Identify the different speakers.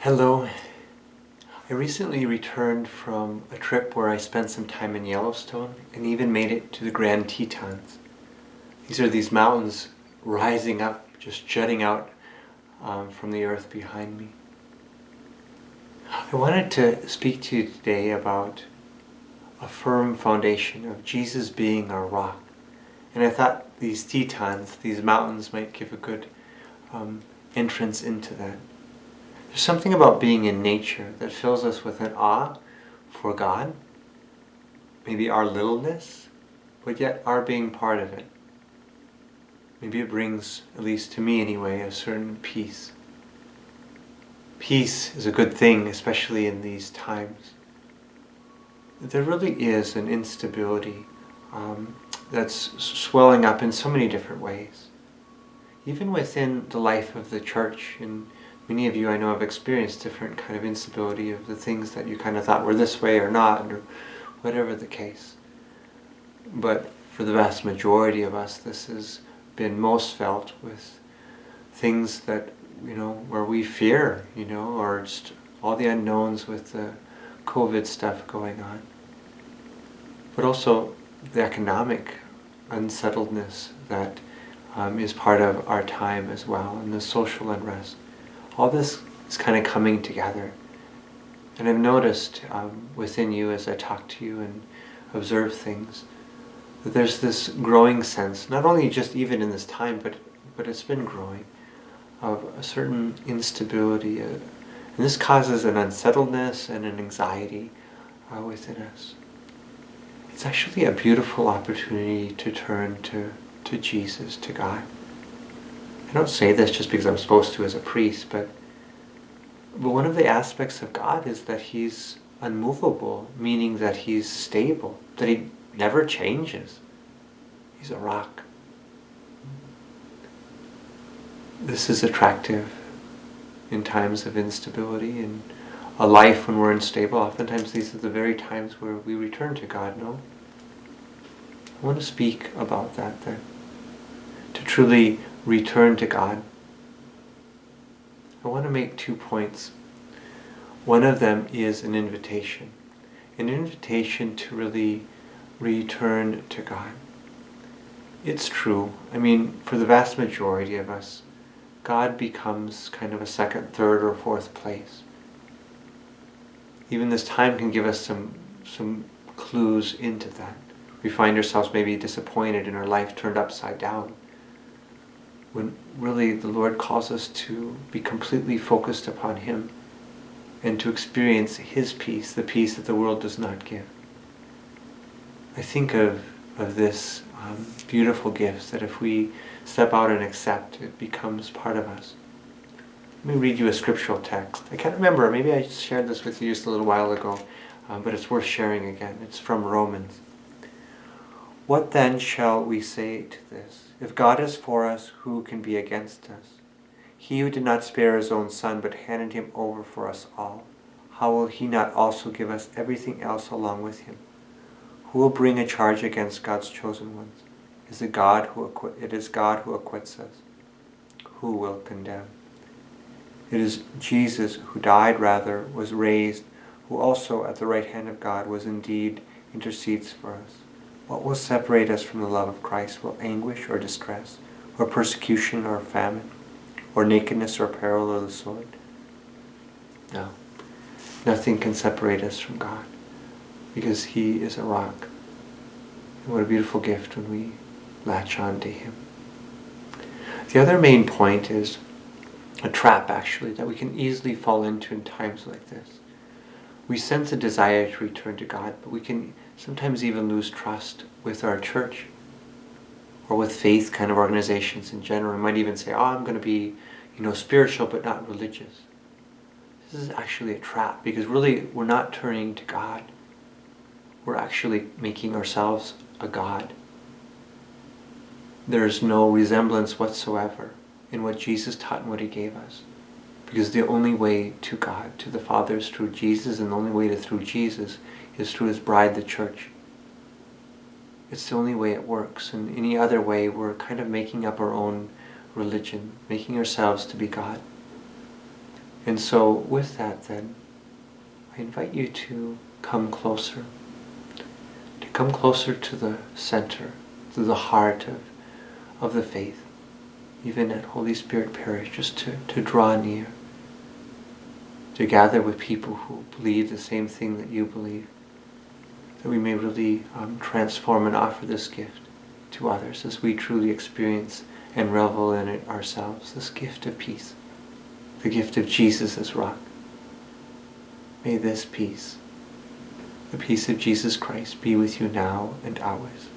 Speaker 1: Hello. I recently returned from a trip where I spent some time in Yellowstone and even made it to the Grand Tetons. These are these mountains rising up, just jutting out from the earth behind me. I wanted to speak to you today about a firm foundation of Jesus being our rock. And I thought these Tetons, these mountains, might give a good entrance into that. There's something about being in nature that fills us with an awe for God, maybe our littleness, but yet our being part of it. Maybe it brings, at least to me anyway, a certain peace. Peace is a good thing, especially in these times. There really is an instability that's swelling up in so many different ways. Even within the life of the church, and many of you I know have experienced different kind of instability of the things that you kind of thought were this way or not, or whatever the case. But for the vast majority of us, this has been most felt with things that, where we fear, or just all the unknowns with the COVID stuff going on. But also the economic unsettledness that is part of our time as well, and the social unrest. All this is kind of coming together. And I've noticed within you as I talk to you and observe things, that there's this growing sense, not only just even in this time, but it's been growing, of a certain instability. And this causes an unsettledness and an anxiety within us. It's actually a beautiful opportunity to turn to Jesus, to God. I don't say this just because I'm supposed to as a priest, but one of the aspects of God is that He's unmovable, meaning that He's stable, that He never changes. He's a rock. This is attractive in times of instability, in a life when we're unstable. Oftentimes these are the very times where we return to God, no? I want to speak about that then. To truly return to God. I want to make 2 points. One of them is an invitation to really return to God. It's true. For the vast majority of us, God becomes kind of a second, third, or fourth place. Even this time can give us some clues into that. We find ourselves maybe disappointed in our life turned upside down, when really the Lord calls us to be completely focused upon Him and to experience His peace, the peace that the world does not give. I think of this beautiful gift that if we step out and accept, it becomes part of us. Let me read you a scriptural text. I can't remember, maybe I shared this with you just a little while ago, but it's worth sharing again. It's from Romans. What then shall we say to this? If God is for us, who can be against us? He who did not spare His own Son, but handed Him over for us all, how will He not also give us everything else along with Him? Who will bring a charge against God's chosen ones? It is God who acquits us. Who will condemn? It is Jesus who died, was raised, who also at the right hand of God was indeed intercedes for us. What will separate us from the love of Christ? Will anguish or distress, or persecution or famine, or nakedness or peril or the sword? No. Nothing can separate us from God, because He is a rock. And what a beautiful gift when we latch on to Him. The other main point is a trap, actually, that we can easily fall into in times like this. We sense a desire to return to God, but we can sometimes even lose trust with our church or with faith kind of organizations in general. We might even say, I'm going to be, spiritual but not religious. This is actually a trap, because really we're not turning to God. We're actually making ourselves a God. There's no resemblance whatsoever in what Jesus taught and what He gave us. Because the only way to God, to the Father, is through Jesus, and the only way through Jesus is through His bride, the church. It's the only way it works. And any other way, we're kind of making up our own religion, making ourselves to be God. And so with that then, I invite you to come closer. To come closer to the center, to the heart of the faith. Even at Holy Spirit Parish, just to draw near. To gather with people who believe the same thing that you believe. That we may really transform and offer this gift to others as we truly experience and revel in it ourselves. This gift of peace. The gift of Jesus as rock. May this peace, the peace of Jesus Christ, be with you now and always.